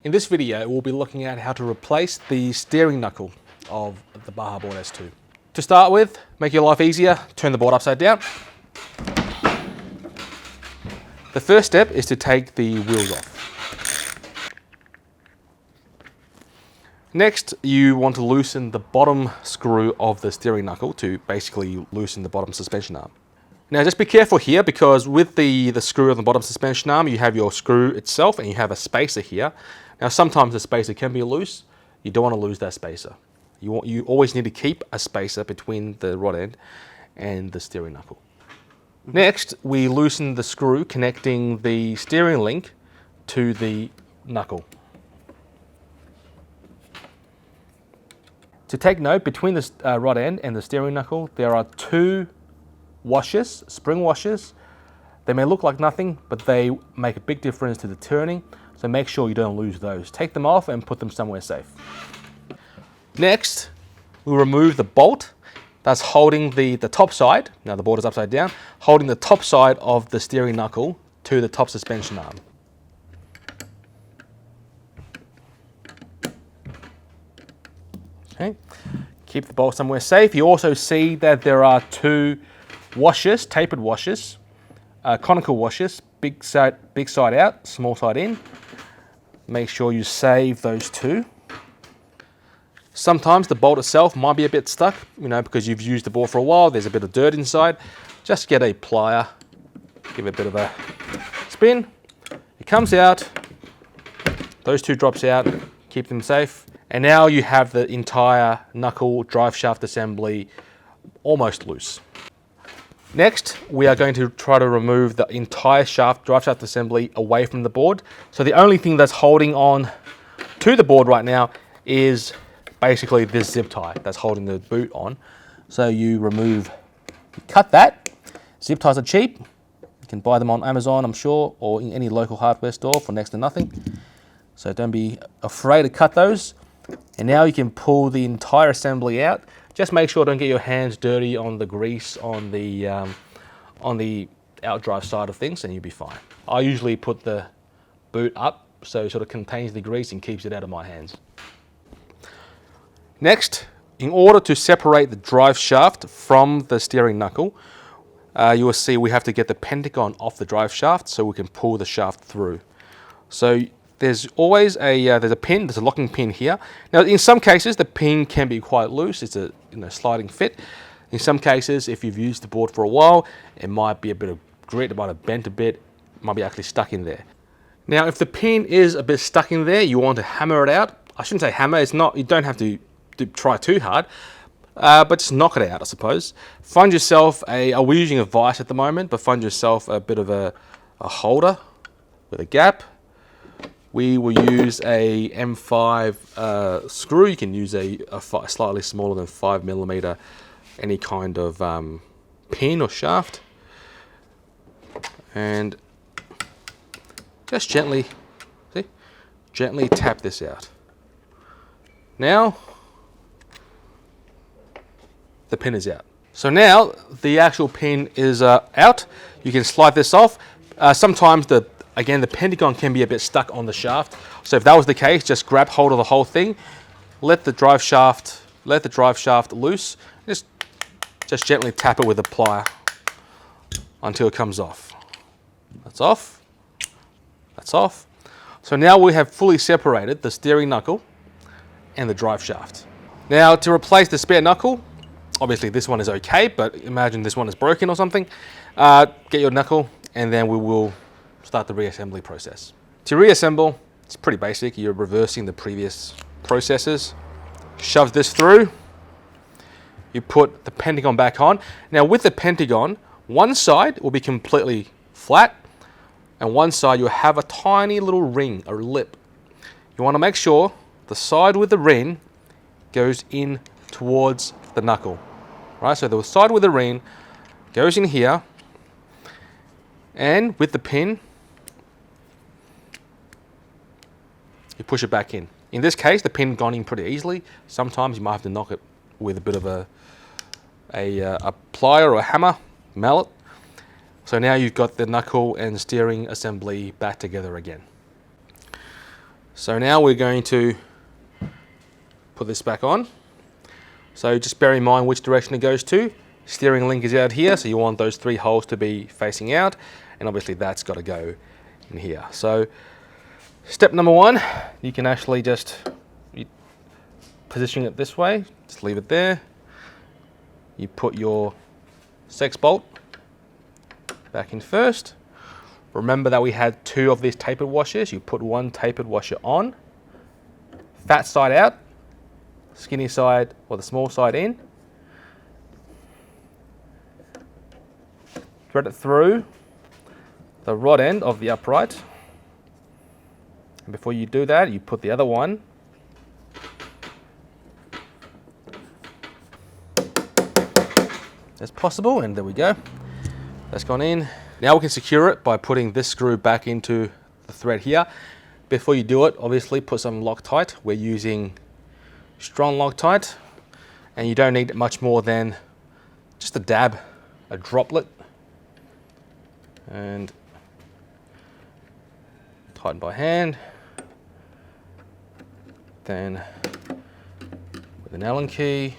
In this video, we'll be looking at how to replace the steering knuckle of the Baja Board S2. To start with, make your life easier, turn the board upside down. The first step is to take the wheels off. Next, you want to loosen the bottom screw of the steering knuckle to basically loosen the bottom suspension arm. Now just be careful here, because with the screw on the bottom suspension arm, you have your screw itself and you have a spacer here. Now sometimes the spacer can be loose. You don't want to lose that spacer. You always need to keep a spacer between the rod end and the steering knuckle. Next, we loosen the screw connecting the steering link to the knuckle. To take note, between the rod end and the steering knuckle, there are two washers, spring washers. They may look like nothing, but they make a big difference to the turning, so make sure you don't lose those. Take them off and put them somewhere safe. Next, we'll remove the bolt that's holding the top side, now the board is upside down, holding the top side of the steering knuckle to the top suspension arm. Okay, keep the bolt somewhere safe. You also see that there are two washers, tapered washers, conical washers, big side out, small side in. Make sure you save those two. Sometimes the bolt itself might be a bit stuck, because you've used the board for a while, there's a bit of dirt inside. Just get a plier, give it a bit of a spin. It comes out, those two drops out, keep them safe. And now you have the entire knuckle drive shaft assembly almost loose. Next, we are going to try to remove the entire drive shaft assembly away from the board. So the only thing that's holding on to the board right now is basically this zip tie that's holding the boot on. So you cut that. Zip ties are cheap. You can buy them on Amazon, I'm sure, or in any local hardware store for next to nothing. So don't be afraid to cut those. And now you can pull the entire assembly out. Just make sure don't get your hands dirty on the grease on the outdrive side of things, and you'll be fine. I usually put the boot up so it sort of contains the grease and keeps it out of my hands. Next, in order to separate the drive shaft from the steering knuckle, you will see we have to get the pentagon off the drive shaft so we can pull the shaft through. So there's always there's a locking pin here. Now in some cases the pin can be quite loose, it's a sliding fit. In some cases, if you've used the board for a while, it might be a bit of grit, it might have bent a bit, it might be actually stuck in there. Now if the pin is a bit stuck in there, you want to hammer it out. I shouldn't say hammer, you don't have to try too hard, but just knock it out, I suppose. Find yourself we're using a vise at the moment, but find yourself a bit of a holder with a gap. We will use a M5 screw. You can use a slightly smaller than 5mm, any kind of pin or shaft. And just gently tap this out. Now, the pin is out. So now the actual pin is out. You can slide this off. Sometimes Again, the pentagon can be a bit stuck on the shaft. So if that was the case, just grab hold of the whole thing, let the drive shaft loose, just gently tap it with a plier until it comes off. That's off. That's off. So now we have fully separated the steering knuckle and the drive shaft. Now to replace the spare knuckle, obviously this one is okay, but imagine this one is broken or something. Get your knuckle and then we will start the reassembly process. To reassemble, it's pretty basic. You're reversing the previous processes. Shove this through. You put the pentagon back on. Now with the pentagon, one side will be completely flat and one side you'll have a tiny little ring or lip. You want to make sure the side with the ring goes in towards the knuckle. Right? So the side with the ring goes in here, and with the pin, you push it back in. In this case, the pin gone in pretty easily. Sometimes you might have to knock it with a bit of a plier or a hammer, mallet. So now you've got the knuckle and steering assembly back together again. So now we're going to put this back on. So just bear in mind which direction it goes to. Steering link is out here, so you want those 3 holes to be facing out, and obviously that's got to go in here. So step number 1, you can actually just position it this way, just leave it there. You put your sex bolt back in first. Remember that we had 2 of these tapered washers. You put 1 tapered washer on, fat side out, skinny side or the small side in. Thread it through the rod end of the upright. And before you do that, you put the other one as possible, and there we go. That's gone in. Now we can secure it by putting this screw back into the thread here. Before you do it, obviously put some Loctite. We're using strong Loctite, and you don't need much more than just a dab, a droplet, and tighten by hand. Then with an Allen key,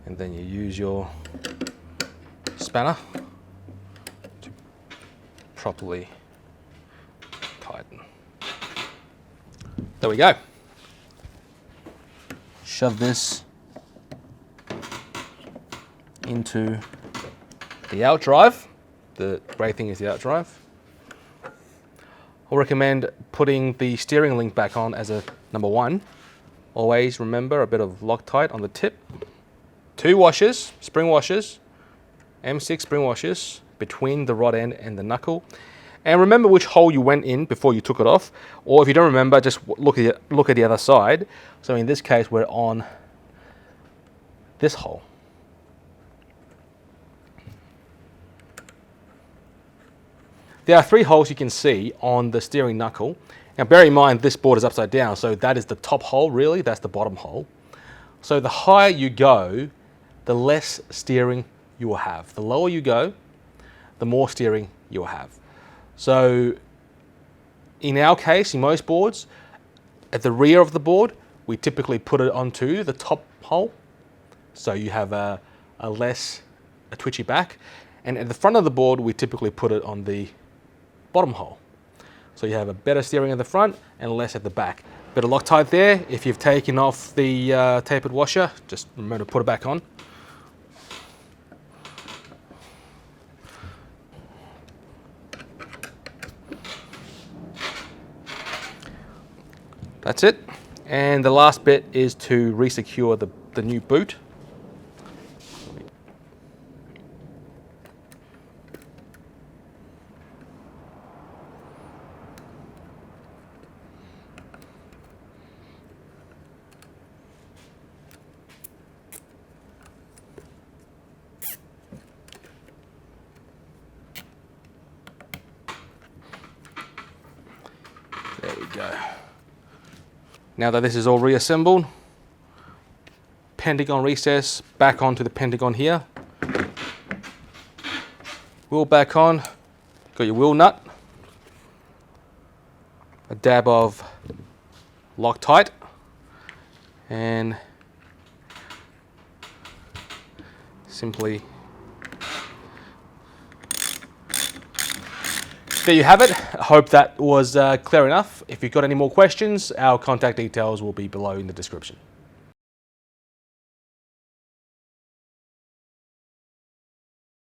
and then you use your spanner to properly tighten. There we go. Shove this into the out drive. The great thing is the out drive. I'll recommend putting the steering link back on as a number 1. Always remember a bit of Loctite on the tip. 2 washers, spring washers, M6 spring washers between the rod end and the knuckle. And remember which hole you went in before you took it off. Or if you don't remember, just look at the other side. So in this case, we're on this hole. There are 3 holes you can see on the steering knuckle. Now bear in mind this board is upside down, so that is the top hole really, that's the bottom hole. So the higher you go, the less steering you will have. The lower you go, the more steering you will have. So in our case, in most boards, at the rear of the board, we typically put it onto the top hole. So you have a twitchy back. And at the front of the board, we typically put it on the bottom hole. So you have a better steering at the front and less at the back. Bit of Loctite there. If you've taken off the tapered washer, just remember to put it back on. That's it. And the last bit is to re-secure the new boot. There we go. Now that this is all reassembled, pentagon recess back onto the pentagon here. Wheel back on, got your wheel nut, a dab of Loctite, and simply there you have it. I hope that was clear enough. If you've got any more questions, our contact details will be below in the description.